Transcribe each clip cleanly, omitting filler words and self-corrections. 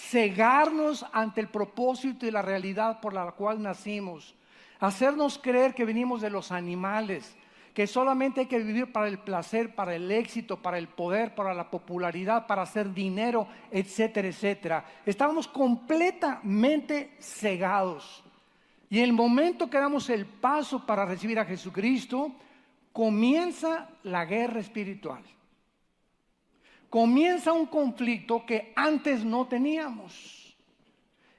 cegarnos ante el propósito y la realidad por la cual nacimos, hacernos creer que venimos de los animales, que solamente hay que vivir para el placer, para el éxito, para el poder, para la popularidad, para hacer dinero, etcétera, etcétera. Estábamos completamente cegados. Y en el momento que damos el paso para recibir a Jesucristo, comienza la guerra espiritual. Comienza un conflicto que antes no teníamos.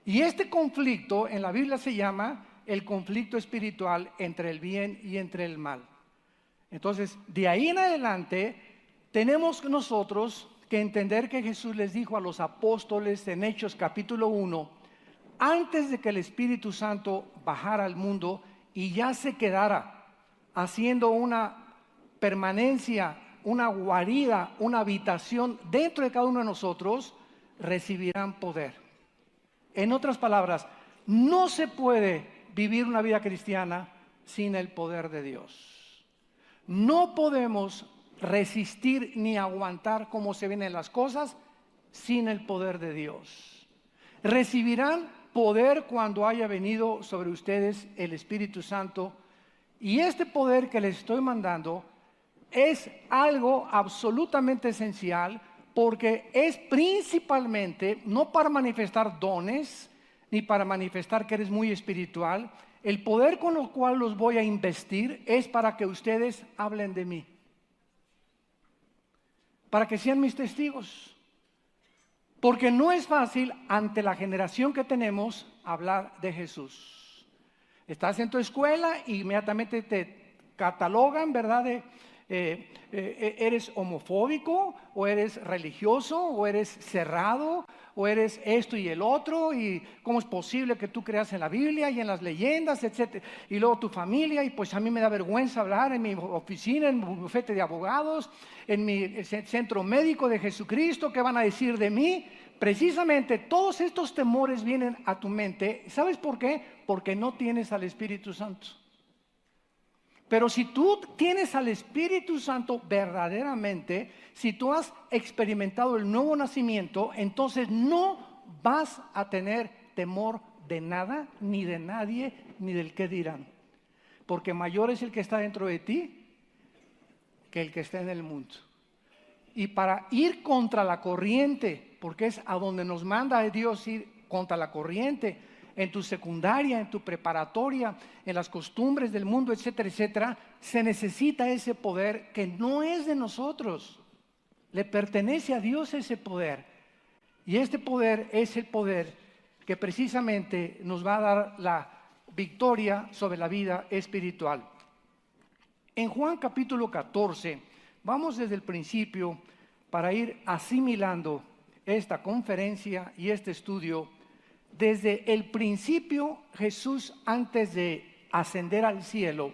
Y este conflicto en la Biblia se llama el conflicto espiritual entre el bien y entre el mal. Entonces, de ahí en adelante, tenemos nosotros que entender que Jesús les dijo a los apóstoles en Hechos capítulo 1, antes de que el Espíritu Santo bajara al mundo y ya se quedara haciendo una permanencia, una guarida, una habitación dentro de cada uno de nosotros, recibirán poder. En otras palabras, no se puede vivir una vida cristiana sin el poder de Dios. No podemos resistir ni aguantar cómo se vienen las cosas sin el poder de Dios. Recibirán poder cuando haya venido sobre ustedes el Espíritu Santo, y este poder que les estoy mandando es algo absolutamente esencial, porque es principalmente no para manifestar dones ni para manifestar que eres muy espiritual. El poder con el cual los voy a investir es para que ustedes hablen de mí, para que sean mis testigos. Porque no es fácil ante la generación que tenemos hablar de Jesús. Estás en tu escuela e inmediatamente te catalogan, ¿verdad? Eres homofóbico, o eres religioso, o eres cerrado, o eres esto y el otro, y cómo es posible que tú creas en la Biblia y en las leyendas, etcétera. Y luego tu familia, y pues a mí me da vergüenza hablar en mi oficina, en mi bufete de abogados, en mi centro médico de Jesucristo, ¿qué van a decir de mí? Precisamente todos estos temores vienen a tu mente. ¿Sabes por qué? Porque no tienes al Espíritu Santo. Pero si tú tienes al Espíritu Santo verdaderamente, si tú has experimentado el nuevo nacimiento, entonces no vas a tener temor de nada, ni de nadie, ni del qué dirán. Porque mayor es el que está dentro de ti que el que está en el mundo. Y para ir contra la corriente, porque es a donde nos manda Dios ir contra la corriente, en tu secundaria, en tu preparatoria, en las costumbres del mundo, etcétera, etcétera, se necesita ese poder que no es de nosotros. Le pertenece a Dios ese poder. Y este poder es el poder que precisamente nos va a dar la victoria sobre la vida espiritual. En Juan capítulo 14, vamos desde el principio para ir asimilando esta conferencia y este estudio. Desde el principio, Jesús, antes de ascender al cielo,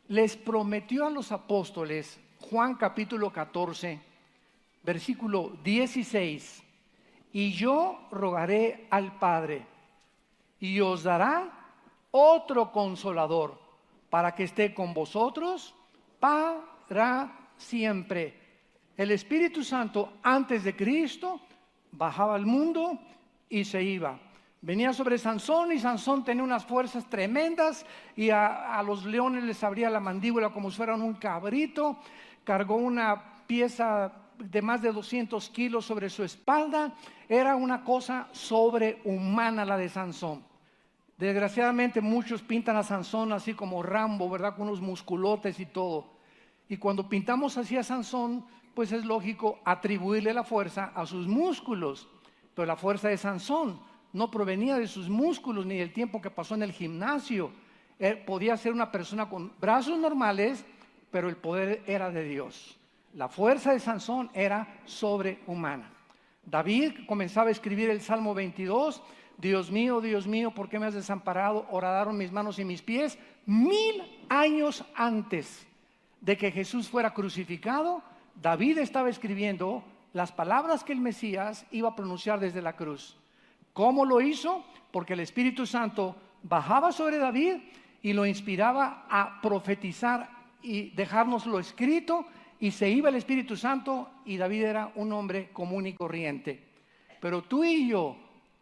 les prometió a los apóstoles, Juan capítulo 14, versículo 16, y yo rogaré al Padre, y os dará otro consolador, para que esté con vosotros para siempre. El Espíritu Santo, antes de Cristo, bajaba al mundo y se iba. Venía sobre Sansón, y Sansón tenía unas fuerzas tremendas, y a los leones les abría la mandíbula como si fueran un cabrito. Cargó una pieza de más de 200 kilos sobre su espalda. Era una cosa sobrehumana la de Sansón. Desgraciadamente muchos pintan a Sansón así como Rambo, ¿verdad? Con unos musculotes y todo. Y cuando pintamos así a Sansón, pues es lógico atribuirle la fuerza a sus músculos. Pero la fuerza de Sansón no provenía de sus músculos ni del tiempo que pasó en el gimnasio. Podía ser una persona con brazos normales, pero el poder era de Dios. La fuerza de Sansón era sobrehumana. David comenzaba a escribir el Salmo 22. Dios mío, ¿por qué me has desamparado? Horadaron mis manos y mis pies. 1000 años antes de que Jesús fuera crucificado, David estaba escribiendo las palabras que el Mesías iba a pronunciar desde la cruz. ¿Cómo lo hizo? Porque el Espíritu Santo bajaba sobre David y lo inspiraba a profetizar y dejárnoslo escrito, y se iba el Espíritu Santo y David era un hombre común y corriente. Pero tú y yo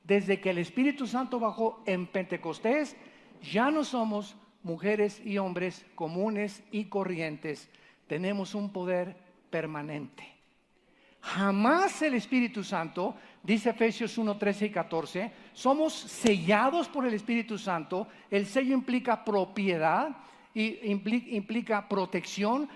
desde que el Espíritu Santo bajó en Pentecostés, ya no somos mujeres y hombres comunes y corrientes. Tenemos un poder permanente. Jamás el Espíritu Santo, dice Efesios 1, 13 y 14, somos sellados por el Espíritu Santo. El sello implica propiedad y implica protección.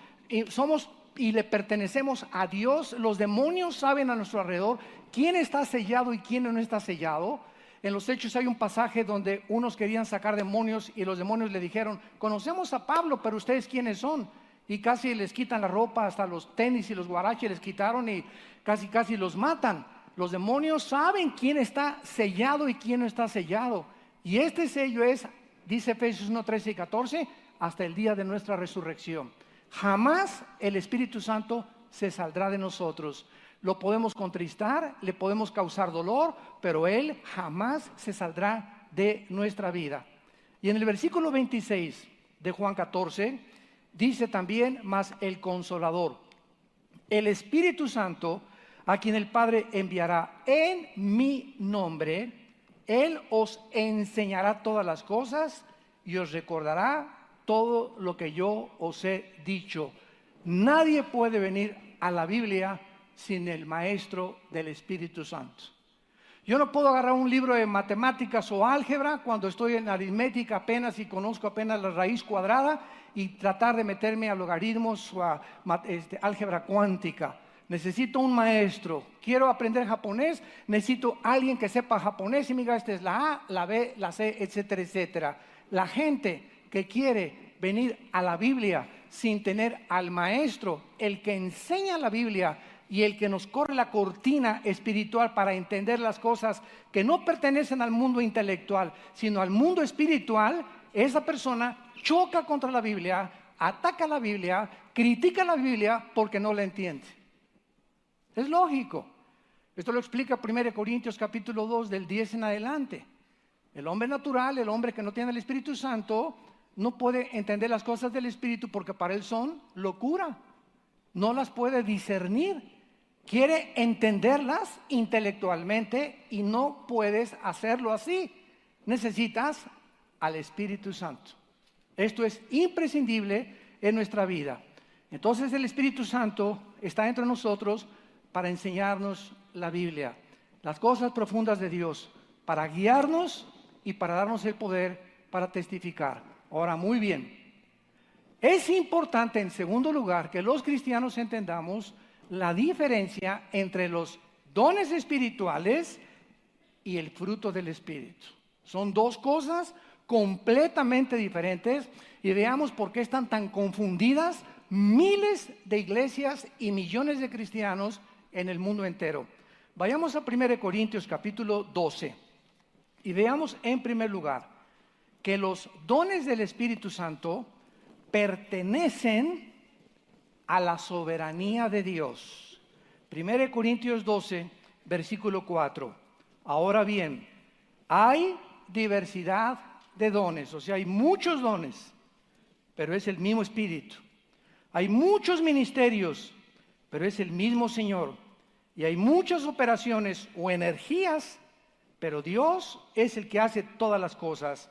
Y le pertenecemos a Dios. Los demonios saben a nuestro alrededor quién está sellado y quién no está sellado. En los Hechos hay un pasaje donde unos querían sacar demonios y los demonios le dijeron: conocemos a Pablo, pero ustedes quiénes son. Y casi les quitan la ropa, hasta los tenis y los guaraches les quitaron y casi los matan. Los demonios saben quién está sellado y quién no está sellado. Y este sello es, dice Efesios 1, 13 y 14, hasta el día de nuestra resurrección. Jamás el Espíritu Santo se saldrá de nosotros. Lo podemos contristar, le podemos causar dolor, pero Él jamás se saldrá de nuestra vida. Y en el versículo 26 de Juan 14, dice también: mas el Consolador, el Espíritu Santo, a quien el Padre enviará en mi nombre, Él os enseñará todas las cosas y os recordará todo lo que yo os he dicho. Nadie puede venir a la Biblia sin el maestro del Espíritu Santo. Yo no puedo agarrar un libro de matemáticas o álgebra cuando estoy en aritmética apenas y conozco apenas la raíz cuadrada y tratar de meterme a logaritmos o a álgebra cuántica. Necesito un maestro. Quiero aprender japonés, necesito alguien que sepa japonés y me diga: esta es la A, la B, la C, etcétera, etcétera. La gente que quiere venir a la Biblia sin tener al maestro, el que enseña la Biblia y el que nos corre la cortina espiritual para entender las cosas que no pertenecen al mundo intelectual, sino al mundo espiritual, esa persona choca contra la Biblia, ataca la Biblia, critica la Biblia porque no la entiende. Es lógico. Esto lo explica 1 Corintios capítulo 2 del 10 en adelante. El hombre natural, el hombre que no tiene el Espíritu Santo, no puede entender las cosas del Espíritu porque para él son locura. No las puede discernir. Quiere entenderlas intelectualmente y no puedes hacerlo así. Necesitas al Espíritu Santo. Esto es imprescindible en nuestra vida. Entonces el Espíritu Santo está entre nosotros para enseñarnos la Biblia, las cosas profundas de Dios, para guiarnos y para darnos el poder para testificar. Ahora, muy bien, es importante en segundo lugar que los cristianos entendamos la diferencia entre los dones espirituales y el fruto del Espíritu. Son dos cosas completamente diferentes y veamos por qué están tan confundidas miles de iglesias y millones de cristianos en el mundo entero. Vayamos a 1 Corintios capítulo 12 y veamos en primer lugar que los dones del Espíritu Santo pertenecen a la soberanía de Dios. 1 Corintios 12, versículo 4. Ahora bien, hay diversidad de dones, o sea, hay muchos dones, pero es el mismo Espíritu. Hay muchos ministerios, pero es el mismo Señor. Y hay muchas operaciones o energías, pero Dios es el que hace todas las cosas.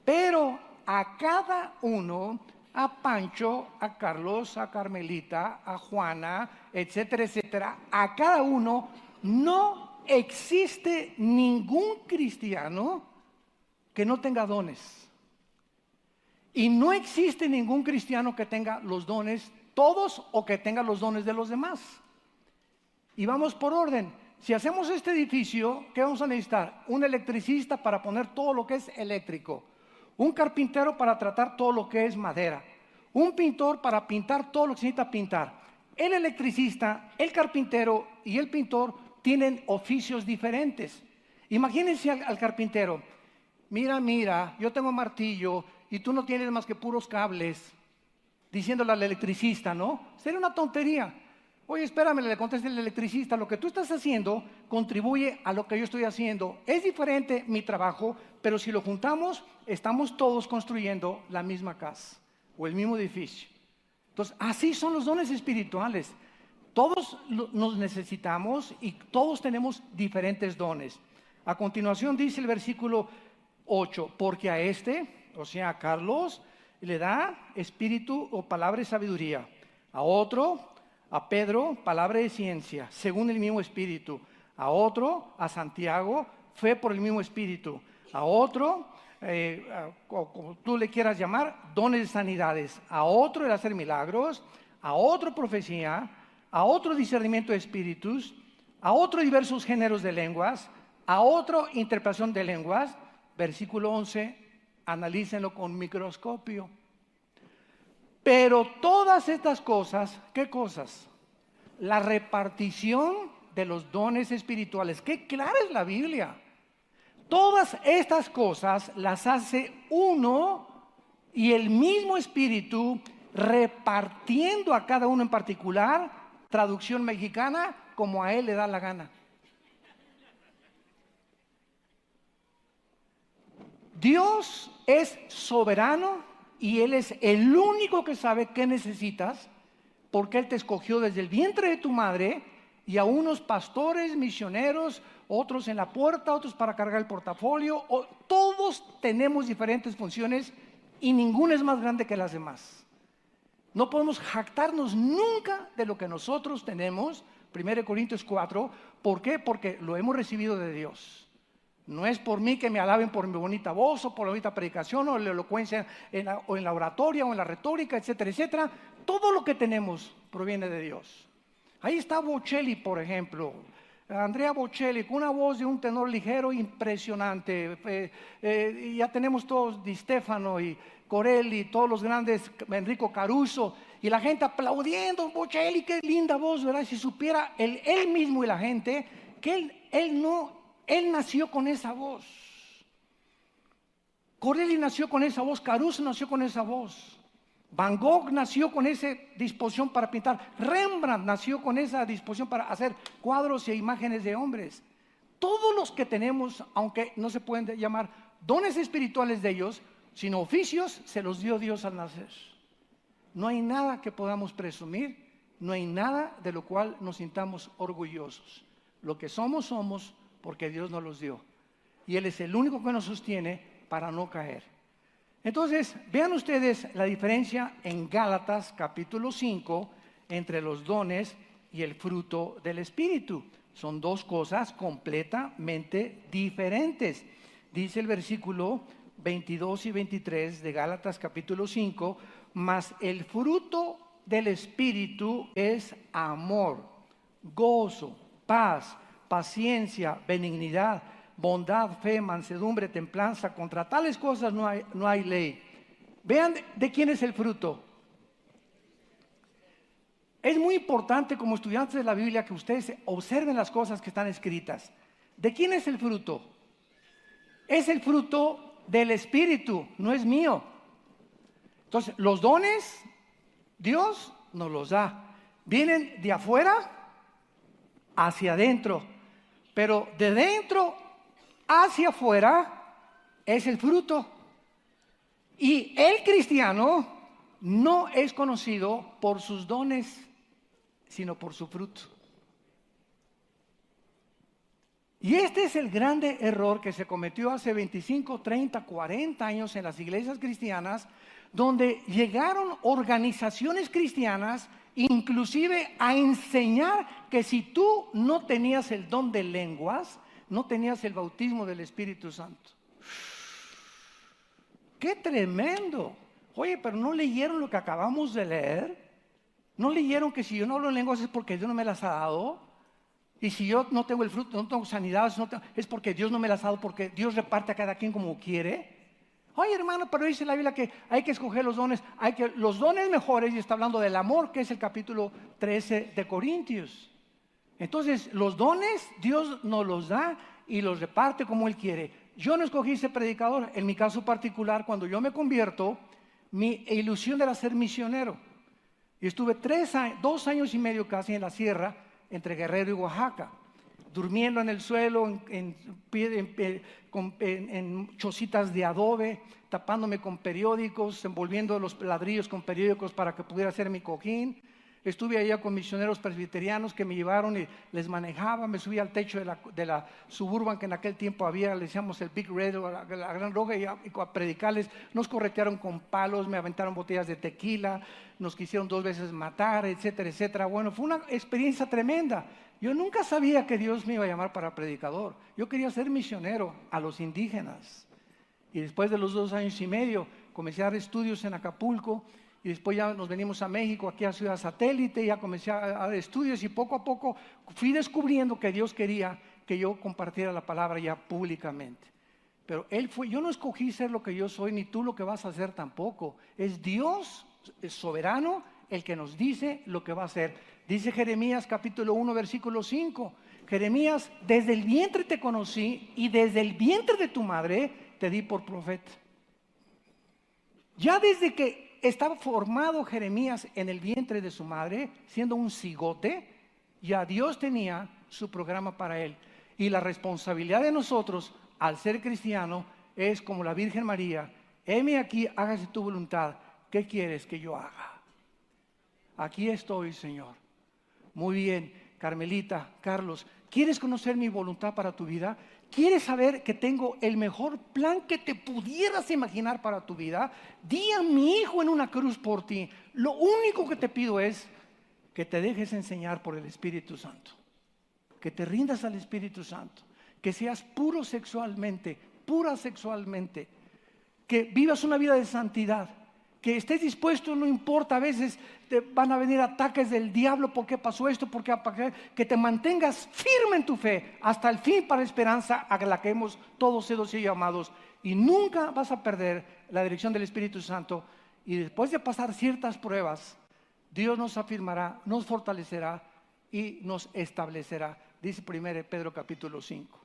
Pero a cada uno, a Pancho, a Carlos, a Carmelita, a Juana, etcétera, etcétera, a cada uno no existe ningún cristiano que no tenga dones. Y no existe ningún cristiano que tenga los dones todos o que tenga los dones de los demás. Y vamos por orden. Si hacemos este edificio, ¿qué vamos a necesitar? Un electricista para poner todo lo que es eléctrico. Un carpintero para tratar todo lo que es madera. Un pintor para pintar todo lo que se necesita pintar. El electricista, el carpintero y el pintor tienen oficios diferentes. Imagínense al carpintero. Mira, yo tengo martillo y tú no tienes más que puros cables. Diciéndole al electricista, ¿no? Sería una tontería. Oye, espérame, le contesta el electricista, lo que tú estás haciendo contribuye a lo que yo estoy haciendo. Es diferente mi trabajo, pero si lo juntamos, estamos todos construyendo la misma casa o el mismo edificio. Entonces, así son los dones espirituales. Todos nos necesitamos y todos tenemos diferentes dones. A continuación dice el versículo 8, porque a este, o sea, a Carlos, le da espíritu o palabra de sabiduría. A otro, a Pedro, palabra de ciencia, según el mismo espíritu. A otro, a Santiago, fe por el mismo espíritu. A otro, como tú le quieras llamar, dones de sanidades. A otro, el hacer milagros. A otro, profecía. A otro, discernimiento de espíritus. A otro, diversos géneros de lenguas. A otro, interpretación de lenguas. Versículo 11, analícenlo con microscopio. Pero todas estas cosas, ¿qué cosas? La repartición de los dones espirituales. Qué clara es la Biblia. Todas estas cosas las hace uno y el mismo Espíritu, repartiendo a cada uno en particular, traducción mexicana, como a él le da la gana. Dios es soberano y Él es el único que sabe qué necesitas, porque Él te escogió desde el vientre de tu madre, y a unos pastores, misioneros, otros en la puerta, otros para cargar el portafolio. Todos tenemos diferentes funciones y ninguna es más grande que las demás. No podemos jactarnos nunca de lo que nosotros tenemos. 1 Corintios 4, ¿por qué? Porque lo hemos recibido de Dios. No es por mí que me alaben por mi bonita voz o por la bonita predicación o la elocuencia o en la oratoria o en la retórica, etcétera, etcétera. Todo lo que tenemos proviene de Dios. Ahí está Bocelli, por ejemplo. Andrea Bocelli, con una voz de un tenor ligero impresionante. Ya tenemos todos Di Stefano y Corelli, todos los grandes, Enrico Caruso, y la gente aplaudiendo. Bocelli, qué linda voz, ¿verdad? Si supiera él mismo y la gente que él nació con esa voz. Corelli nació con esa voz, Caruso nació con esa voz. Van Gogh nació con esa disposición para pintar. Rembrandt nació con esa disposición para hacer cuadros e imágenes de hombres. Todos los que tenemos, aunque no se pueden llamar dones espirituales de ellos, sino oficios, se los dio Dios al nacer. No hay nada que podamos presumir, no hay nada de lo cual nos sintamos orgullosos. Lo que somos porque Dios nos los dio. Y Él es el único que nos sostiene para no caer. Entonces, vean ustedes la diferencia en Gálatas capítulo 5 entre los dones y el fruto del Espíritu. Son dos cosas completamente diferentes. Dice el versículo 22 y 23 de Gálatas capítulo 5, mas el fruto del Espíritu es amor, gozo, paz, paciencia, benignidad, bondad, fe, mansedumbre, templanza. Contra tales cosas no hay ley. Vean de quién es el fruto. Es muy importante como estudiantes de la Biblia que ustedes observen las cosas que están escritas. ¿De quién es el fruto? Es el fruto del Espíritu, no es mío. Entonces, los dones, Dios nos los da. Vienen de afuera hacia adentro, pero de dentro hacia afuera es el fruto. Y el cristiano no es conocido por sus dones, sino por su fruto. Y este es el grande error que se cometió hace 25, 30, 40 años en las iglesias cristianas, donde llegaron organizaciones cristianas inclusive a enseñar que si tú no tenías el don de lenguas, no tenías el bautismo del Espíritu Santo. ¡Qué tremendo! Oye, pero ¿no leyeron lo que acabamos de leer? ¿No leyeron que si yo no hablo en lenguas es porque Dios no me las ha dado? Y si yo no tengo el fruto, no tengo sanidad, es porque Dios no me las ha dado, porque Dios reparte a cada quien como quiere. Oye, hermano, pero dice la Biblia que hay que escoger los dones, los dones mejores, y está hablando del amor, que es el capítulo 13 de Corintios. Entonces, los dones Dios nos los da y los reparte como Él quiere. Yo no escogí ser predicador. En mi caso particular, cuando yo me convierto, mi ilusión era ser misionero. Y estuve 2 años y medio casi en la sierra, entre Guerrero y Oaxaca, durmiendo en el suelo, en chocitas de adobe, tapándome con periódicos, envolviendo los ladrillos con periódicos para que pudiera hacer mi cojín. Estuve allá con misioneros presbiterianos que me llevaron y les manejaba. Me subí al techo de la Suburban que en aquel tiempo había, le decíamos el Big Red, o la Gran Roja, y a predicarles. Nos corretearon con palos, me aventaron botellas de tequila, nos quisieron 2 veces matar, etcétera, etcétera. Bueno, fue una experiencia tremenda. Yo nunca sabía que Dios me iba a llamar para predicador. Yo quería ser misionero a los indígenas. Y después de los 2 años y medio, comencé a dar estudios en Acapulco. Y después ya nos venimos a México, aquí a Ciudad Satélite, ya comencé a dar estudios y poco a poco fui descubriendo que Dios quería que yo compartiera la palabra ya públicamente. Pero yo no escogí ser lo que yo soy, ni tú lo que vas a hacer tampoco. Es Dios, es soberano, el que nos dice lo que va a hacer. Dice Jeremías capítulo 1, versículo 5. Jeremías, desde el vientre te conocí y desde el vientre de tu madre te di por profeta. Ya desde que estaba formado Jeremías en el vientre de su madre, siendo un cigote, ya Dios tenía su programa para él. Y la responsabilidad de nosotros, al ser cristiano, es como la Virgen María: heme aquí, hágase tu voluntad. ¿Qué quieres que yo haga? Aquí estoy, Señor. Muy bien, Carmelita, Carlos, ¿quieres conocer mi voluntad para tu vida? ¿Quieres saber que tengo el mejor plan que te pudieras imaginar para tu vida? Di a mi hijo en una cruz por ti. Lo único que te pido es que te dejes enseñar por el Espíritu Santo, que te rindas al Espíritu Santo, que seas puro sexualmente, pura sexualmente, que vivas una vida de santidad, que estés dispuesto, no importa, a veces te van a venir ataques del diablo, ¿por qué pasó esto? ¿Por qué? Que te mantengas firme en tu fe hasta el fin para la esperanza a la que hemos todos sido llamados, y nunca vas a perder la dirección del Espíritu Santo. Y después de pasar ciertas pruebas, Dios nos afirmará, nos fortalecerá y nos establecerá, dice 1 Pedro capítulo 5.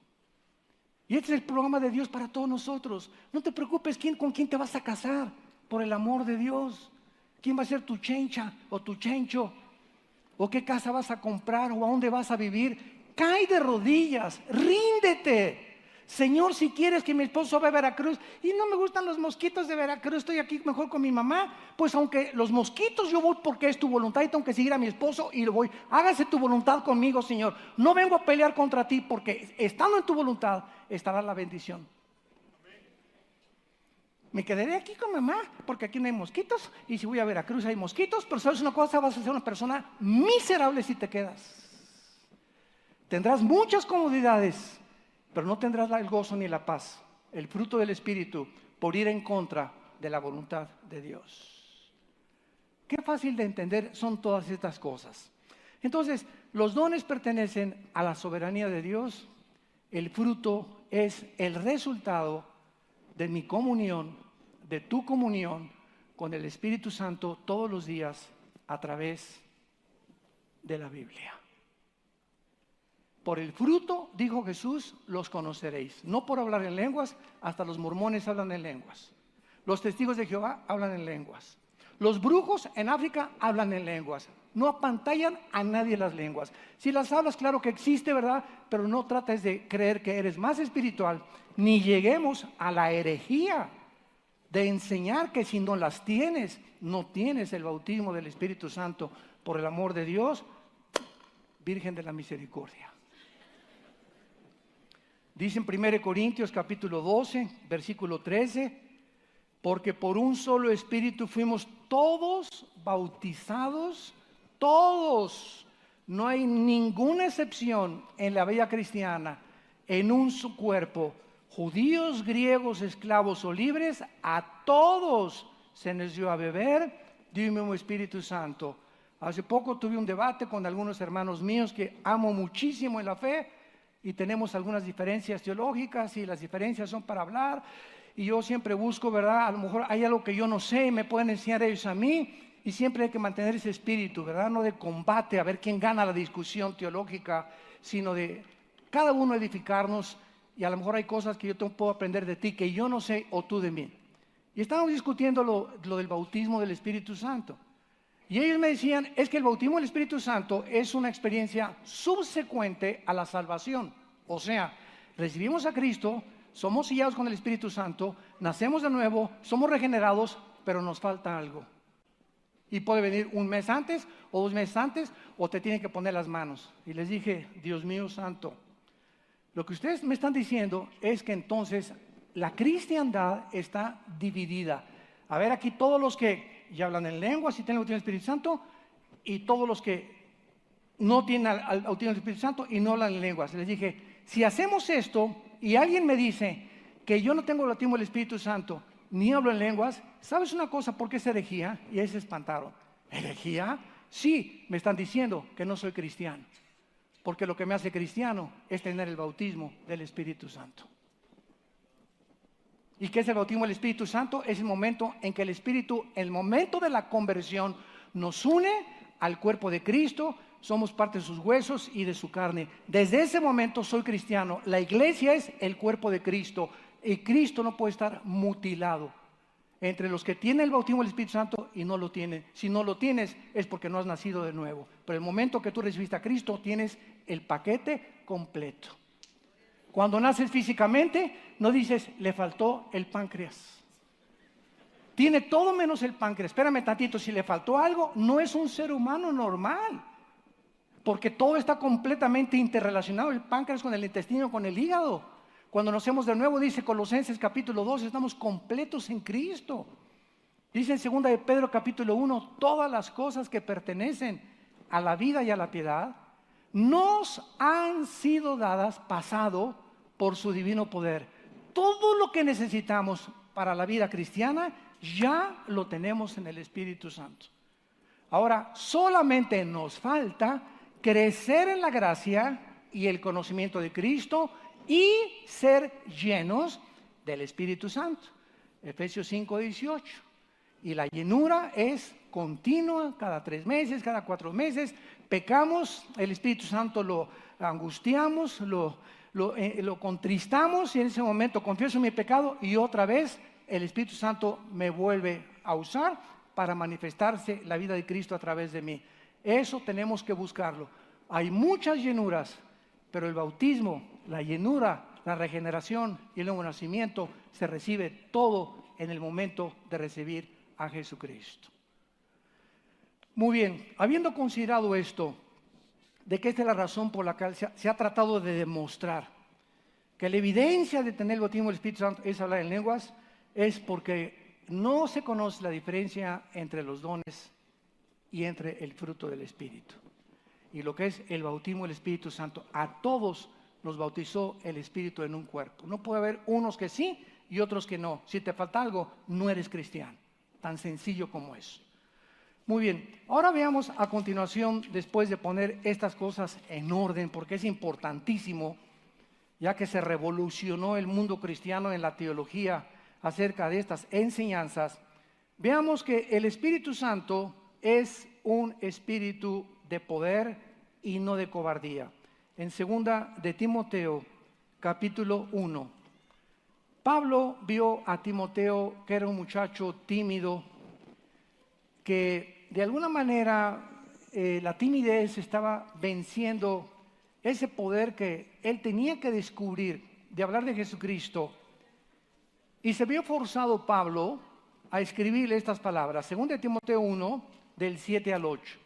Y este es el programa de Dios para todos nosotros. No te preocupes con quién te vas a casar, por el amor de Dios. ¿Quién va a ser tu chencha o tu chencho? ¿O qué casa vas a comprar o a dónde vas a vivir? Cae de rodillas, ríndete. Señor, si quieres que mi esposo vaya a Veracruz y no me gustan los mosquitos de Veracruz, estoy aquí mejor con mi mamá, pues aunque los mosquitos yo voy porque es tu voluntad y tengo que seguir a mi esposo y lo voy. Hágase tu voluntad conmigo, Señor. No vengo a pelear contra ti, porque estando en tu voluntad estará la bendición. Me quedaré aquí con mamá porque aquí no hay mosquitos, y si voy a Veracruz hay mosquitos, pero sabes una cosa, vas a ser una persona miserable si te quedas. Tendrás muchas comodidades, pero no tendrás el gozo ni la paz, el fruto del Espíritu, por ir en contra de la voluntad de Dios. Qué fácil de entender son todas estas cosas. Entonces, los dones pertenecen a la soberanía de Dios. El fruto es el resultado de mi comunión, de tu comunión con el Espíritu Santo todos los días a través de la Biblia. Por el fruto, dijo Jesús, los conoceréis. No por hablar en lenguas, hasta los mormones hablan en lenguas. Los testigos de Jehová hablan en lenguas. Los brujos en África hablan en lenguas. No apantallan a nadie las lenguas. Si las hablas, claro que existe, ¿verdad? Pero no trates de creer que eres más espiritual, ni lleguemos a la herejía de enseñar que si no las tienes, no tienes el bautismo del Espíritu Santo. Por el amor de Dios, Virgen de la Misericordia. Dice en 1 Corintios capítulo 12, versículo 13, porque por un solo Espíritu fuimos todos bautizados, todos, no hay ninguna excepción en la vida cristiana, en un solo cuerpo, judíos, griegos, esclavos o libres, a todos se nos dio a beber de un mismo Espíritu Santo. Hace poco tuve un debate con algunos hermanos míos que amo muchísimo en la fe, y tenemos algunas diferencias teológicas, y las diferencias son para hablar, y yo siempre busco, ¿verdad? A lo mejor hay algo que yo no sé y me pueden enseñar ellos a mí, y siempre hay que mantener ese espíritu, ¿verdad? No de combate a ver quién gana la discusión teológica, sino de cada uno edificarnos. Y a lo mejor hay cosas que yo puedo aprender de ti que yo no sé, o tú de mí. Y estábamos discutiendo lo del bautismo del Espíritu Santo. Y ellos me decían, es que el bautismo del Espíritu Santo es una experiencia subsecuente a la salvación. O sea, recibimos a Cristo, somos sellados con el Espíritu Santo, nacemos de nuevo, somos regenerados, pero nos falta algo. Y puede venir un mes antes o 2 meses antes, o te tienen que poner las manos. Y les dije, Dios mío santo, lo que ustedes me están diciendo es que entonces la cristiandad está dividida. A ver, aquí todos los que ya hablan en lenguas y tienen el Espíritu Santo, y todos los que no tienen al bautismo del Espíritu Santo y no hablan en lenguas. Les dije, si hacemos esto y alguien me dice que yo no tengo el bautismo del Espíritu Santo ni hablo en lenguas, ¿sabes una cosa? ¿Por qué es herejía? Y ahí se espantaron. ¿Herejía? Sí, me están diciendo que no soy cristiano, porque lo que me hace cristiano es tener el bautismo del Espíritu Santo. ¿Y qué es el bautismo del Espíritu Santo? Es el momento en que el Espíritu, el momento de la conversión, nos une al cuerpo de Cristo, somos parte de sus huesos y de su carne. Desde ese momento soy cristiano. La iglesia es el cuerpo de Cristo y Cristo no puede estar mutilado entre los que tienen el bautismo del Espíritu Santo y no lo tienen. Si no lo tienes es porque no has nacido de nuevo. Pero el momento que tú recibiste a Cristo tienes el paquete completo. Cuando naces físicamente no dices le faltó el páncreas. Tiene todo menos el páncreas. Espérame tantito, si le faltó algo, no es un ser humano normal. Porque todo está completamente interrelacionado, el páncreas con el intestino, con el hígado. Cuando nacemos de nuevo, dice Colosenses capítulo 2, estamos completos en Cristo. Dice en 2 de Pedro capítulo 1, todas las cosas que pertenecen a la vida y a la piedad, nos han sido dadas, pasado, por su divino poder. Todo lo que necesitamos para la vida cristiana, ya lo tenemos en el Espíritu Santo. Ahora, solamente nos falta crecer en la gracia y el conocimiento de Cristo y ser llenos del Espíritu Santo. Efesios 5:18. Y la llenura es continua, cada 3 meses, cada 4 meses. Pecamos, el Espíritu Santo lo angustiamos, lo contristamos y en ese momento confieso mi pecado y otra vez el Espíritu Santo me vuelve a usar para manifestarse la vida de Cristo a través de mí. Eso tenemos que buscarlo. Hay muchas llenuras, pero el bautismo, la llenura, la regeneración y el nuevo nacimiento se recibe todo en el momento de recibir a Jesucristo. Muy bien, habiendo considerado esto, de que esta es la razón por la cual se ha tratado de demostrar que la evidencia de tener el bautismo del Espíritu Santo es hablar en lenguas, es porque no se conoce la diferencia entre los dones y entre el fruto del Espíritu. Y lo que es el bautismo del Espíritu Santo, a todos nos bautizó el Espíritu en un cuerpo. No puede haber unos que sí y otros que no. Si te falta algo, no eres cristiano. Tan sencillo como eso. Muy bien, ahora veamos a continuación, después de poner estas cosas en orden, porque es importantísimo, ya que se revolucionó el mundo cristiano en la teología acerca de estas enseñanzas, veamos que el Espíritu Santo es un espíritu de poder y no de cobardía. En 2 de Timoteo, capítulo 1, Pablo vio a Timoteo, que era un muchacho tímido, que de alguna manera la timidez estaba venciendo ese poder que él tenía que descubrir de hablar de Jesucristo. Y se vio forzado Pablo a escribirle estas palabras, 2 de Timoteo 1, del 7 al 8.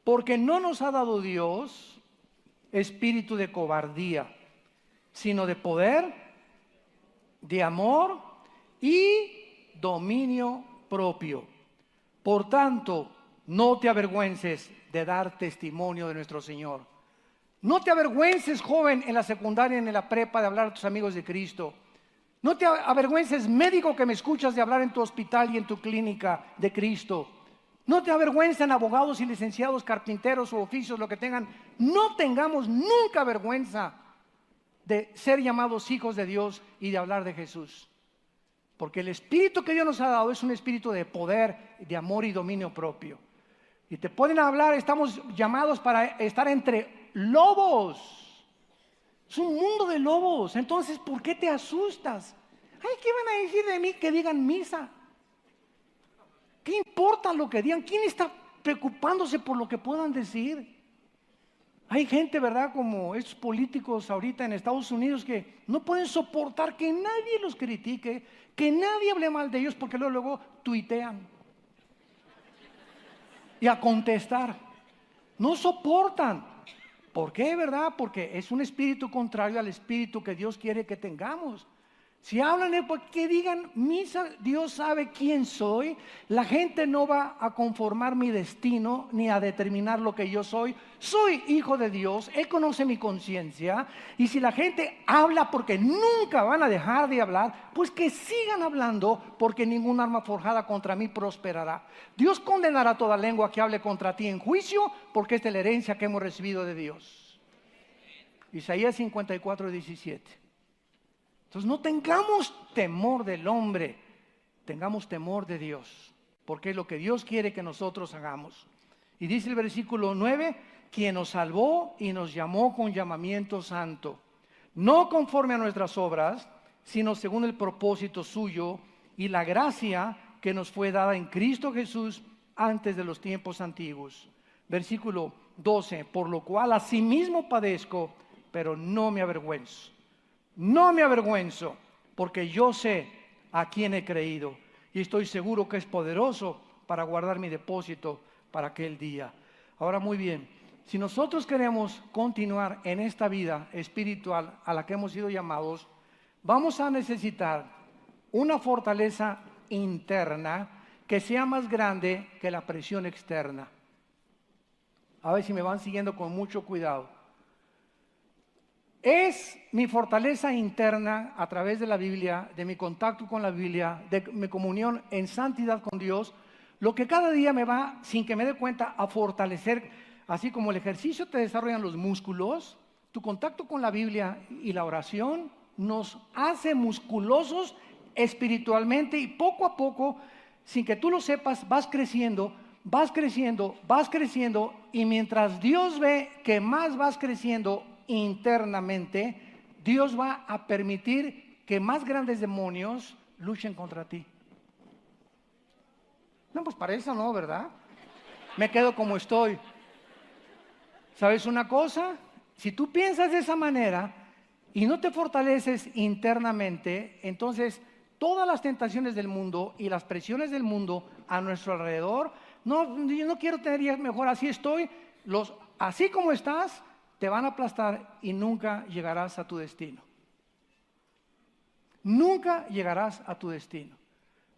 Porque no nos ha dado Dios espíritu de cobardía, sino de poder, de amor y dominio propio. Por tanto, no te avergüences de dar testimonio de nuestro Señor. No te avergüences, joven, en la secundaria, en la prepa, de hablar a tus amigos de Cristo. No te avergüences, médico que me escuchas, de hablar en tu hospital y en tu clínica de Cristo. No te avergüencen, abogados y licenciados, carpinteros o oficios, lo que tengan. No tengamos nunca vergüenza de ser llamados hijos de Dios y de hablar de Jesús. Porque el espíritu que Dios nos ha dado es un espíritu de poder, de amor y dominio propio. Y te pueden hablar, estamos llamados para estar entre lobos. Es un mundo de lobos. Entonces, ¿por qué te asustas? Ay, ¿qué van a decir de mí que digan misa? ¿Qué importa lo que digan? ¿Quién está preocupándose por lo que puedan decir? Hay gente, ¿verdad? Como estos políticos ahorita en Estados Unidos que no pueden soportar que nadie los critique, que nadie hable mal de ellos porque luego tuitean. y a contestar. No soportan. ¿Por qué, verdad? Porque es un espíritu contrario al espíritu que Dios quiere que tengamos. Si hablan, pues que digan, Dios sabe quién soy. La gente no va a conformar mi destino ni a determinar lo que yo soy. Soy hijo de Dios, Él conoce mi conciencia. Y si la gente habla porque nunca van a dejar de hablar, pues que sigan hablando, porque ningún arma forjada contra mí prosperará. Dios condenará toda lengua que hable contra ti en juicio, porque esta es la herencia que hemos recibido de Dios. Isaías 54:17. Entonces no tengamos temor del hombre, tengamos temor de Dios, porque es lo que Dios quiere que nosotros hagamos. Y dice el versículo 9, quien nos salvó y nos llamó con llamamiento santo, no conforme a nuestras obras, sino según el propósito suyo y la gracia que nos fue dada en Cristo Jesús antes de los tiempos antiguos. Versículo 12, por lo cual asimismo padezco, pero no me avergüenzo. No me avergüenzo, porque yo sé a quién he creído y estoy seguro que es poderoso para guardar mi depósito para aquel día. Ahora, muy bien, si nosotros queremos continuar en esta vida espiritual a la que hemos sido llamados, vamos a necesitar una fortaleza interna que sea más grande que la presión externa. A ver si me van siguiendo con mucho cuidado. Es mi fortaleza interna a través de la Biblia, de mi contacto con la Biblia, de mi comunión en santidad con Dios, lo que cada día me va, sin que me dé cuenta, a fortalecer. Así como el ejercicio te desarrollan los músculos, tu contacto con la Biblia y la oración nos hace musculosos espiritualmente, y poco a poco, sin que tú lo sepas, vas creciendo, vas creciendo, vas creciendo, y mientras Dios ve que más vas creciendo internamente, Dios va a permitir que más grandes demonios luchen contra ti. No, pues para eso no, ¿verdad? Me quedo como estoy. ¿Sabes una cosa? Si tú piensas de esa manera y no te fortaleces internamente, entonces todas las tentaciones del mundo y las presiones del mundo a nuestro alrededor, no, yo no quiero tener, mejor así estoy, así como estás, te van a aplastar y nunca llegarás a tu destino. Nunca llegarás a tu destino.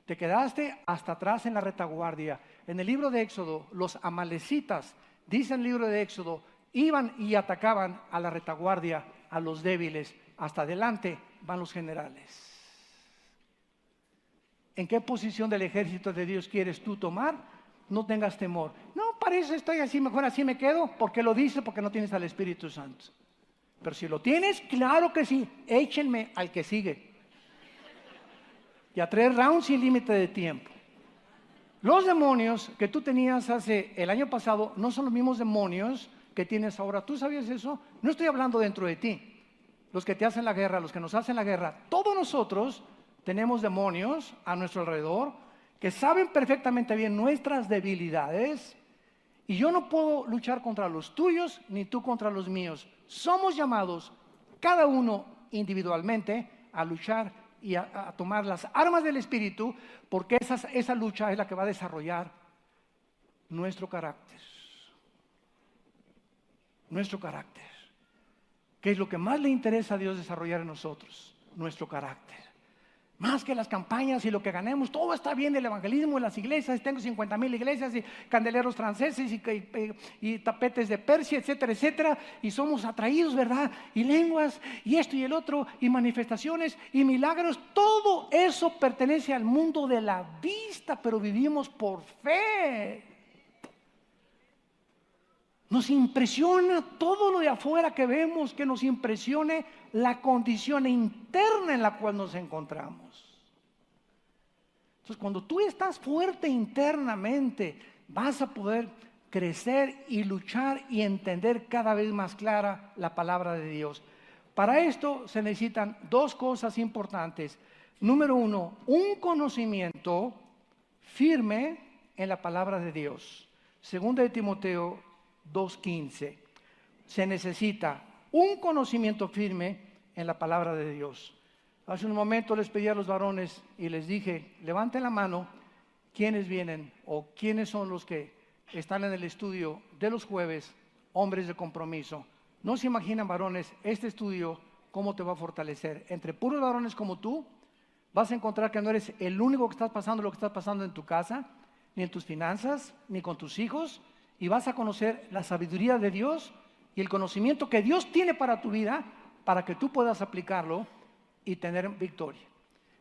Te quedaste hasta atrás en la retaguardia. En el libro de Éxodo, los amalecitas, dice el libro de Éxodo, iban y atacaban a la retaguardia, a los débiles. Hasta adelante van los generales. ¿En qué posición del ejército de Dios quieres tú tomar? No tengas temor. No, para eso estoy así, mejor así me quedo. ¿Por qué lo dice? Porque no tienes al Espíritu Santo. Pero si lo tienes, claro que sí. Échenme al que sigue. Y a 3 rounds sin límite de tiempo. Los demonios que tú tenías el año pasado no son los mismos demonios que tienes ahora. ¿Tú sabías eso? No estoy hablando dentro de ti. Los que te hacen la guerra, los que nos hacen la guerra, todos nosotros tenemos demonios a nuestro alrededor que saben perfectamente bien nuestras debilidades, y yo no puedo luchar contra los tuyos ni tú contra los míos. Somos llamados cada uno individualmente a luchar y a tomar las armas del Espíritu, porque esa lucha es la que va a desarrollar nuestro carácter. Nuestro carácter. ¿Qué es lo que más le interesa a Dios desarrollar en nosotros? Nuestro carácter. Más que las campañas y lo que ganemos, todo está bien, el evangelismo, las iglesias, tengo 50,000 iglesias y candeleros franceses y tapetes de Persia, etcétera, etcétera, y somos atraídos, ¿verdad? Y lenguas, y esto y el otro, y manifestaciones, y milagros, todo eso pertenece al mundo de la vista, pero vivimos por fe. Nos impresiona todo lo de afuera que vemos, que nos impresione la condición interna en la cual nos encontramos. Entonces, cuando tú estás fuerte internamente, vas a poder crecer y luchar y entender cada vez más clara la palabra de Dios. Para esto se necesitan 2 cosas importantes. Número 1, un conocimiento firme en la palabra de Dios. Segunda de Timoteo 2:15. Se necesita un conocimiento firme en la palabra de Dios. Hace un momento les pedí a los varones y les dije, levanten la mano, ¿quiénes vienen o quiénes son los que están en el estudio de los jueves, Hombres de Compromiso. No se imaginan, varones, este estudio cómo te va a fortalecer. Entre puros varones como tú, vas a encontrar que no eres el único que estás pasando lo que estás pasando en tu casa, ni en tus finanzas, ni con tus hijos, y vas a conocer la sabiduría de Dios y el conocimiento que Dios tiene para tu vida, para que tú puedas aplicarlo y tener victoria.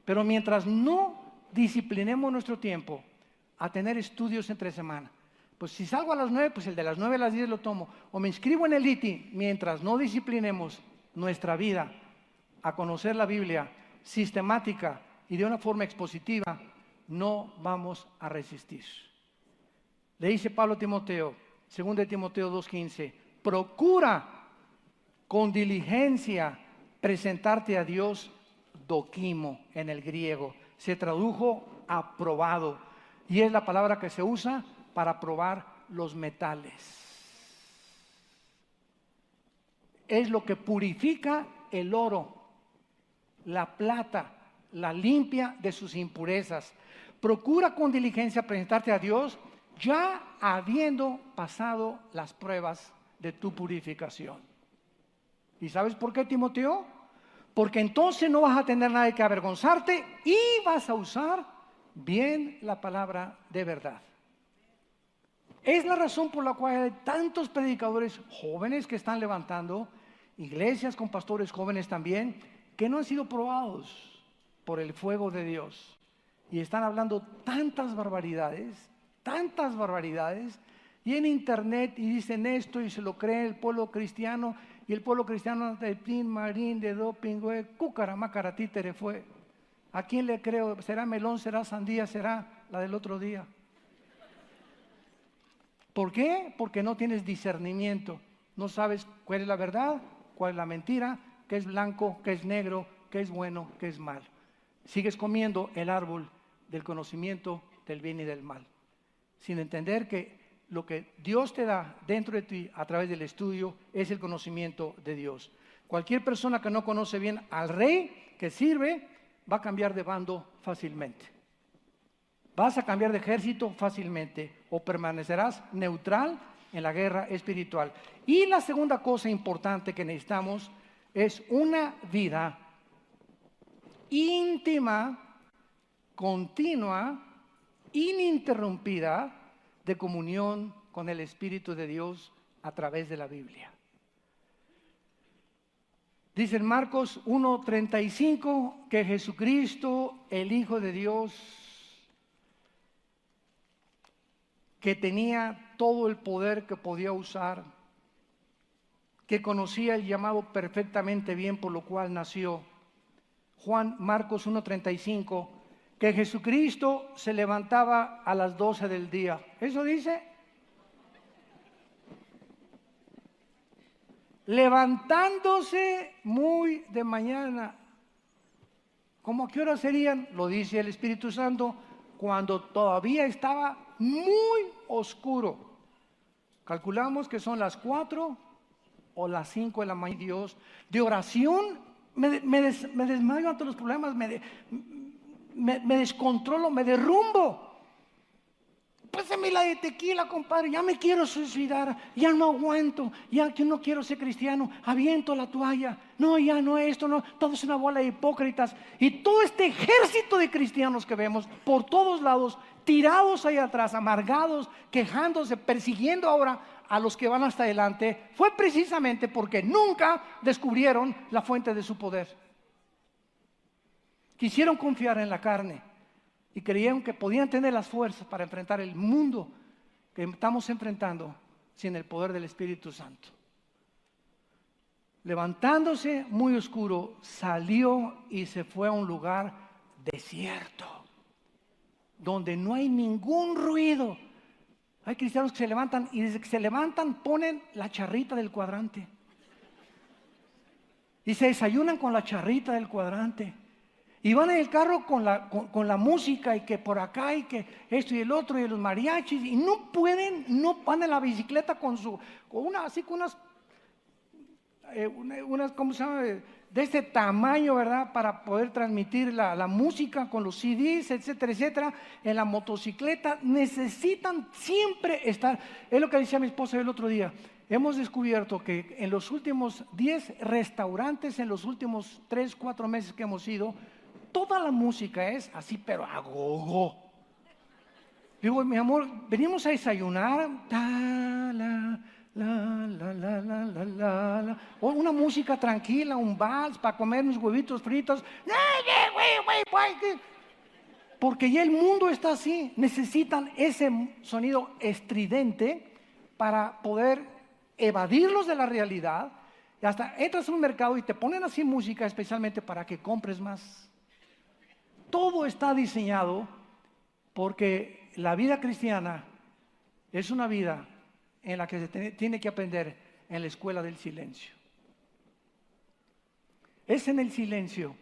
Pero mientras no disciplinemos nuestro tiempo a tener estudios entre semana, pues si salgo a las 9, pues el de las 9 a las 10 lo tomo, o me inscribo en el ITI, mientras no disciplinemos nuestra vida a conocer la Biblia sistemática y de una forma expositiva, no vamos a resistir. Le dice Pablo a Timoteo, 2 Timoteo 2:15, procura con diligencia presentarte a Dios doquimo en el griego. Se tradujo aprobado y es la palabra que se usa para probar los metales. Es lo que purifica el oro, la plata, la limpia de sus impurezas. Procura con diligencia presentarte a Dios ya habiendo pasado las pruebas de tu purificación. ¿Y sabes por qué, Timoteo? Porque entonces no vas a tener nada de que avergonzarte y vas a usar bien la palabra de verdad. Es la razón por la cual hay tantos predicadores jóvenes que están levantando, iglesias con pastores jóvenes también, que no han sido probados por el fuego de Dios. Y están hablando tantas barbaridades, y en internet y dicen esto y se lo cree el pueblo cristiano, y el pueblo cristiano de pin, marín, de doping, cúcara, mácara, títere fue. ¿A quién le creo? ¿Será melón, será sandía, será la del otro día? ¿Por qué? Porque no tienes discernimiento. No sabes cuál es la verdad, cuál es la mentira, qué es blanco, qué es negro, qué es bueno, qué es malo. Sigues comiendo el árbol del conocimiento del bien y del mal, sin entender que lo que Dios te da dentro de ti a través del estudio es el conocimiento de Dios. Cualquier persona que no conoce bien al rey que sirve va a cambiar de bando fácilmente. Vas a cambiar de ejército fácilmente o permanecerás neutral en la guerra espiritual. Y la segunda cosa importante que necesitamos es una vida íntima, continua, ininterrumpida de comunión con el Espíritu de Dios a través de la Biblia. Dice en Marcos 1:35 que Jesucristo, el Hijo de Dios, que tenía todo el poder que podía usar, que conocía el llamado perfectamente bien por lo cual nació. Marcos 1:35, que Jesucristo se levantaba a las 12 del día. ¿Eso dice? Levantándose muy de mañana. ¿Cómo a qué hora serían? Lo dice el Espíritu Santo, cuando todavía estaba muy oscuro. Calculamos que son las 4 o las 5 de la mañana. Dios, de oración, me desmayo ante los problemas, me descontrolo, me derrumbo. Pásame la de tequila, compadre, ya me quiero suicidar, ya no aguanto, ya que no quiero ser cristiano, aviento la toalla, no, ya no esto, no, todo es una bola de hipócritas. Y todo este ejército de cristianos que vemos por todos lados, tirados ahí atrás, amargados, quejándose, persiguiendo ahora a los que van hasta adelante, fue precisamente porque nunca descubrieron la fuente de su poder. Quisieron confiar en la carne y creyeron que podían tener las fuerzas para enfrentar el mundo que estamos enfrentando sin el poder del Espíritu Santo. Levantándose muy oscuro, salió y se fue a un lugar desierto, donde no hay ningún ruido. Hay cristianos que se levantan y desde que se levantan ponen la charrita del cuadrante y se desayunan con la charrita del cuadrante. Y van en el carro con la música y que por acá y que esto y el otro y los mariachis y no pueden, no van en la bicicleta con unas, ¿cómo se llama? de este tamaño, ¿verdad? Para poder transmitir la música con los CDs, etcétera, etcétera. En la motocicleta necesitan siempre estar. Es lo que decía mi esposa el otro día. Hemos descubierto que en los últimos 10 restaurantes, en los últimos 3, 4 meses que hemos ido, toda la música es así, pero a gogo. Digo, mi amor, venimos a desayunar, o una música tranquila, un vals para comer mis huevitos fritos. Porque ya el mundo está así. Necesitan ese sonido estridente para poder evadirlos de la realidad. Y hasta entras a un mercado y te ponen así música especialmente para que compres más. Todo está diseñado porque la vida cristiana es una vida en la que se tiene que aprender en la escuela del silencio. Es en el silencio,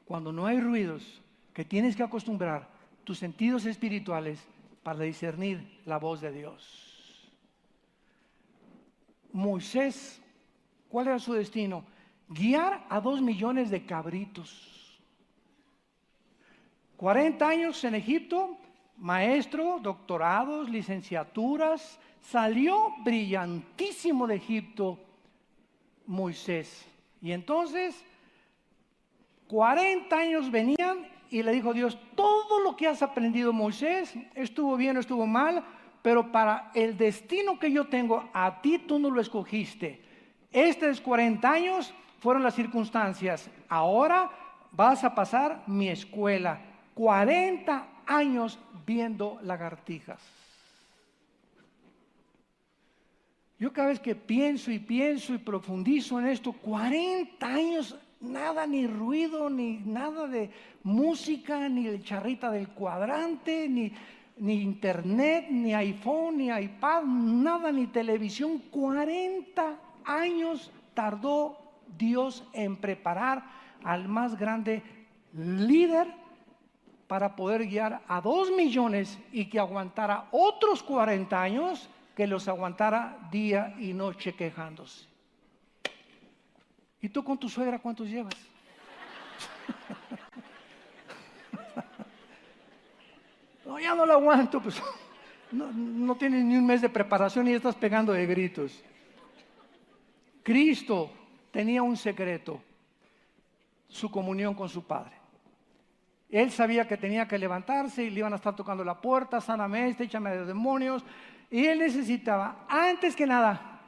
cuando no hay ruidos, que tienes que acostumbrar tus sentidos espirituales para discernir la voz de Dios. Moisés, ¿cuál era su destino? Guiar a 2 millones de cabritos. 40 años en Egipto, maestro, doctorados, licenciaturas. Salió brillantísimo de Egipto Moisés. Y entonces 40 años venían y le dijo Dios: todo lo que has aprendido, Moisés, estuvo bien o estuvo mal, pero para el destino que yo tengo, a ti tú no lo escogiste. Estos 40 años fueron las circunstancias. Ahora vas a pasar mi escuela. 40 años viendo lagartijas. Yo cada vez que pienso y profundizo en esto, 40 años, nada, ni ruido, ni nada de música, ni el charrita del cuadrante, ni internet, ni iPhone, ni iPad, nada, ni televisión. 40 años tardó Dios en preparar al más grande líder para poder guiar a 2 millones y que aguantara otros 40 años, que los aguantara día y noche quejándose. ¿Y tú con tu suegra cuántos llevas? No, ya no lo aguanto, pues no tienes ni un mes de preparación y ya estás pegando de gritos. Cristo tenía un secreto: su comunión con su Padre. Él sabía que tenía que levantarse y le iban a estar tocando la puerta: sáname este, échame de demonios. Y él necesitaba, antes que nada,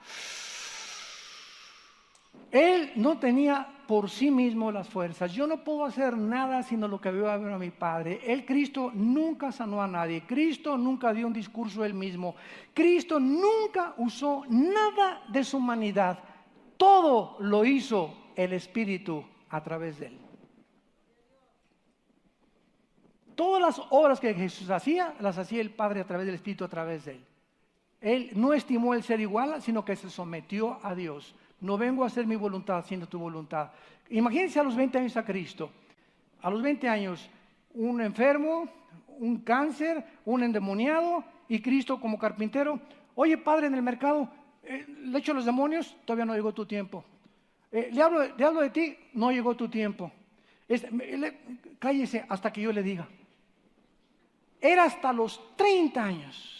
él no tenía por sí mismo las fuerzas. Yo no puedo hacer nada sino lo que veo a ver a mi Padre. Cristo nunca sanó a nadie. Cristo nunca dio un discurso él mismo. Cristo nunca usó nada de su humanidad. Todo lo hizo el Espíritu a través de él. Todas las obras que Jesús hacía, las hacía el Padre a través del Espíritu, a través de él. Él no estimó el ser igual, sino que se sometió a Dios. No vengo a hacer mi voluntad, sino tu voluntad. Imagínense a los 20 años a Cristo. A los 20 años, un enfermo, un cáncer, un endemoniado, y Cristo como carpintero. Oye, Padre, en el mercado, le echo los demonios, todavía no llegó tu tiempo. Le hablo de ti, no llegó tu tiempo. Cállese hasta que yo le diga. Era hasta los 30 años.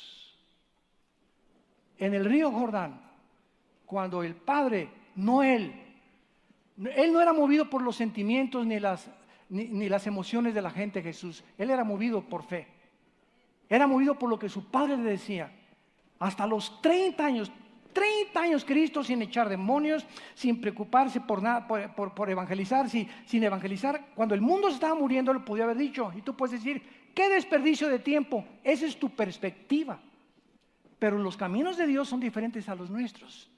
En el río Jordán, cuando el Padre, no él no era movido por los sentimientos ni las emociones de la gente, Jesús. Él era movido por fe. Era movido por lo que su Padre le decía. Hasta los 30 años Cristo sin echar demonios, sin preocuparse por nada, por evangelizar, sin evangelizar. Cuando el mundo se estaba muriendo, lo podía haber dicho. Y tú puedes decir: qué desperdicio de tiempo. Esa es tu perspectiva. Pero los caminos de Dios son diferentes a los nuestros.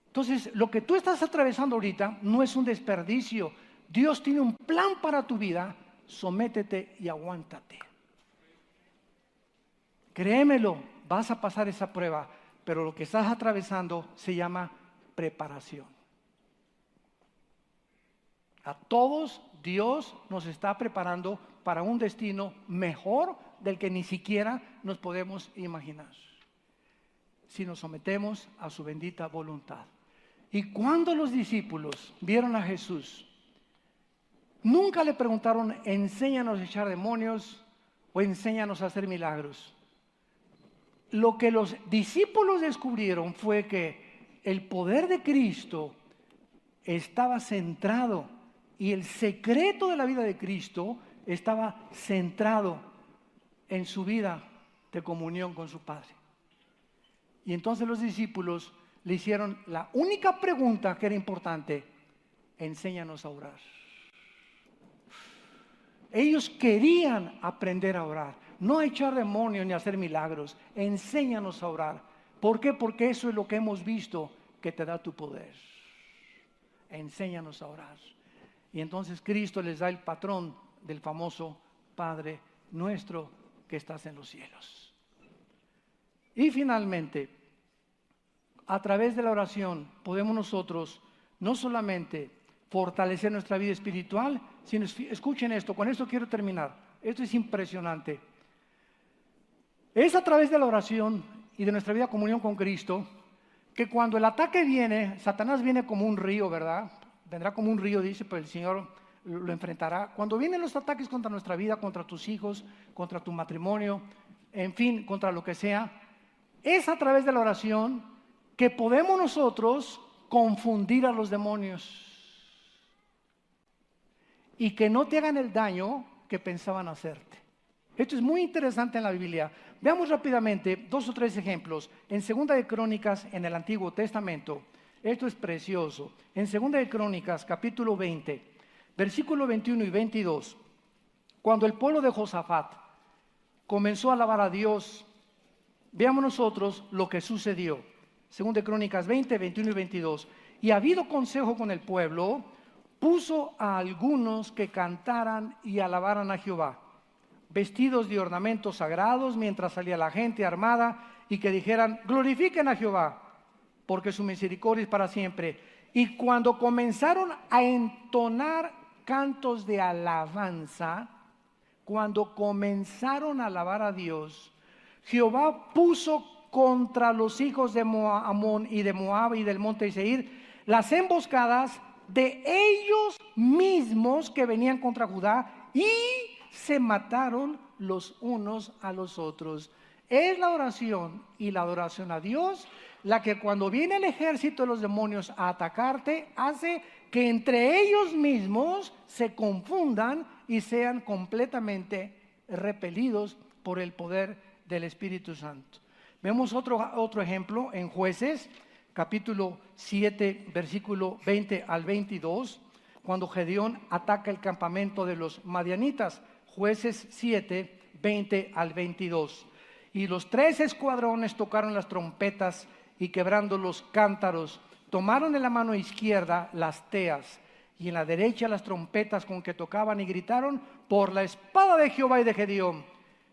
Entonces, lo que tú estás atravesando ahorita no es un desperdicio. Dios tiene un plan para tu vida. Sométete y aguántate. Créemelo, vas a pasar esa prueba, pero lo que estás atravesando se llama preparación. A todos Dios nos está preparando para un destino mejor del que ni siquiera nos podemos imaginar, si nos sometemos a su bendita voluntad. Y cuando los discípulos vieron a Jesús, Nunca le preguntaron, enséñanos a echar demonios o enséñanos a hacer milagros. Lo que los discípulos descubrieron fue que el poder de Cristo estaba centrado y el secreto de la vida de Cristo estaba centrado en su vida de comunión con su Padre. Y entonces los discípulos le hicieron la única pregunta que era importante: enséñanos a orar. Ellos querían aprender a orar, no a echar demonios ni a hacer milagros. Enséñanos a orar. ¿Por qué? Porque eso es lo que hemos visto que te da tu poder. Enséñanos a orar. Y entonces Cristo les da el patrón del famoso Padre nuestro que estás en los cielos. Y finalmente, a través de la oración podemos nosotros no solamente fortalecer nuestra vida espiritual, sino, escuchen esto, con esto quiero terminar. Esto es impresionante. Es a través de la oración y de nuestra vida de comunión con Cristo que cuando el ataque viene, Satanás viene como un río, ¿verdad? Vendrá como un río, dice, pero el Señor lo enfrentará. Cuando vienen los ataques contra nuestra vida, contra tus hijos, contra tu matrimonio, en fin, contra lo que sea, es a través de la oración que podemos nosotros confundir a los demonios y que no te hagan el daño que pensaban hacerte. Esto es muy interesante en la Biblia. Veamos rápidamente 2 o 3 ejemplos. En Segunda de Crónicas, en el Antiguo Testamento, esto es precioso. En Segunda de Crónicas, capítulo 20, versículo 21 y 22, cuando el pueblo de Josafat comenzó a alabar a Dios, veamos nosotros lo que sucedió. Segunda de Crónicas 20, 21 y 22. Y habido consejo con el pueblo, puso a algunos que cantaran y alabaran a Jehová, vestidos de ornamentos sagrados, mientras salía la gente armada, y que dijeran, glorifiquen a Jehová, porque su misericordia es para siempre. Y cuando comenzaron a entonar cantos de alabanza, cuando comenzaron a alabar a Dios, Jehová puso contra los hijos de Amón y de Moab y del monte de Seir las emboscadas de ellos mismos que venían contra Judá, y se mataron los unos a los otros. Es la oración y la adoración a Dios la que cuando viene el ejército de los demonios a atacarte, hace que entre ellos mismos se confundan y sean completamente repelidos por el poder del Espíritu Santo. Vemos otro ejemplo en Jueces, capítulo 7, versículo 20 al 22, cuando Gedeón ataca el campamento de los madianitas. Jueces 7, 20 al 22. Y los 3 escuadrones tocaron las trompetas y quebrando los cántaros, tomaron en la mano izquierda las teas y en la derecha las trompetas con que tocaban, y gritaron por la espada de Jehová y de Gedeón.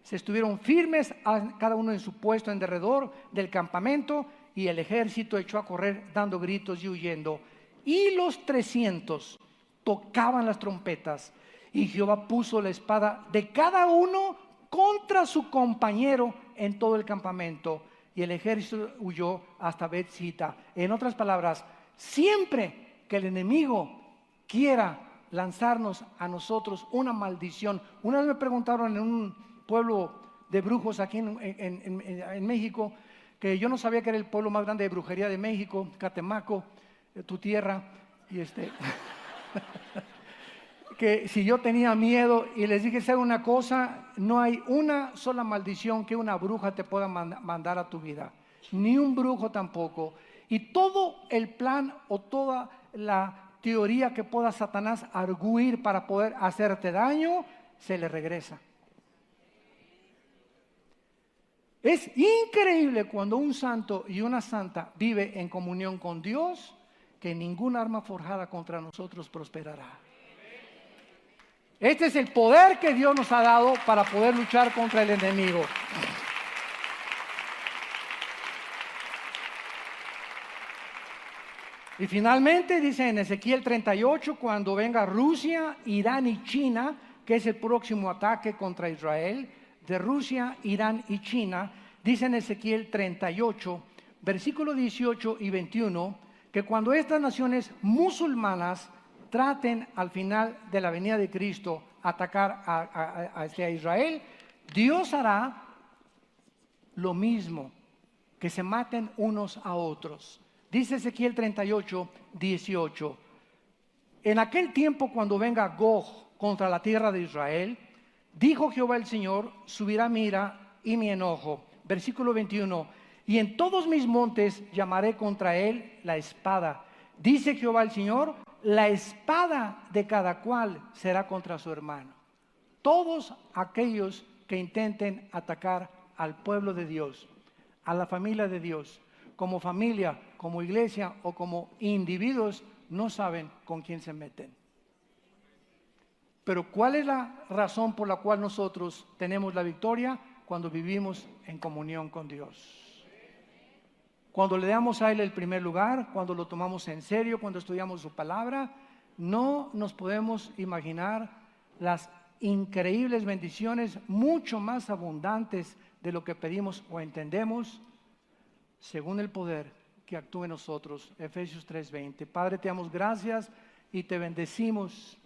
Se estuvieron firmes cada uno en su puesto en derredor del campamento, y el ejército echó a correr dando gritos y huyendo. Y los 300 tocaban las trompetas, y Jehová puso la espada de cada uno contra su compañero en todo el campamento, y el ejército huyó hasta Bet-sita. En otras palabras, siempre que el enemigo quiera lanzarnos a nosotros una maldición. Una vez me preguntaron en un pueblo de brujos aquí en México, que yo no sabía que era el pueblo más grande de brujería de México, Catemaco, tu tierra, y que si yo tenía miedo, y les dije, ¿sabe una cosa? No hay una sola maldición que una bruja te pueda mandar a tu vida, ni un brujo tampoco. Y todo el plan o toda la teoría que pueda Satanás arguir para poder hacerte daño, se le regresa. Es increíble cuando un santo y una santa vive en comunión con Dios, que ninguna arma forjada contra nosotros prosperará. Este es el poder que Dios nos ha dado para poder luchar contra el enemigo. Y finalmente dice en Ezequiel 38, cuando venga Rusia, Irán y China, que es el próximo ataque contra Israel, de Rusia, Irán y China, dice en Ezequiel 38, versículo 18 y 21, que cuando estas naciones musulmanas traten al final de la venida de Cristo atacar a Israel, Dios hará lo mismo, que se maten unos a otros. Dice Ezequiel 38, 18. En aquel tiempo, cuando venga Gog contra la tierra de Israel, dijo Jehová el Señor, subirá mi ira y mi enojo. Versículo 21. Y en todos mis montes llamaré contra él la espada. Dice Jehová el Señor, la espada de cada cual será contra su hermano. Todos aquellos que intenten atacar al pueblo de Dios, a la familia de Dios, como familia, como iglesia o como individuos, no saben con quién se meten. Pero ¿cuál es la razón por la cual nosotros tenemos la victoria? Cuando vivimos en comunión con Dios. Cuando le damos a Él el primer lugar, cuando lo tomamos en serio, cuando estudiamos su palabra, no nos podemos imaginar las increíbles bendiciones, mucho más abundantes de lo que pedimos o entendemos, según el poder que actúa en nosotros. Efesios 3:20. Padre, te damos gracias y te bendecimos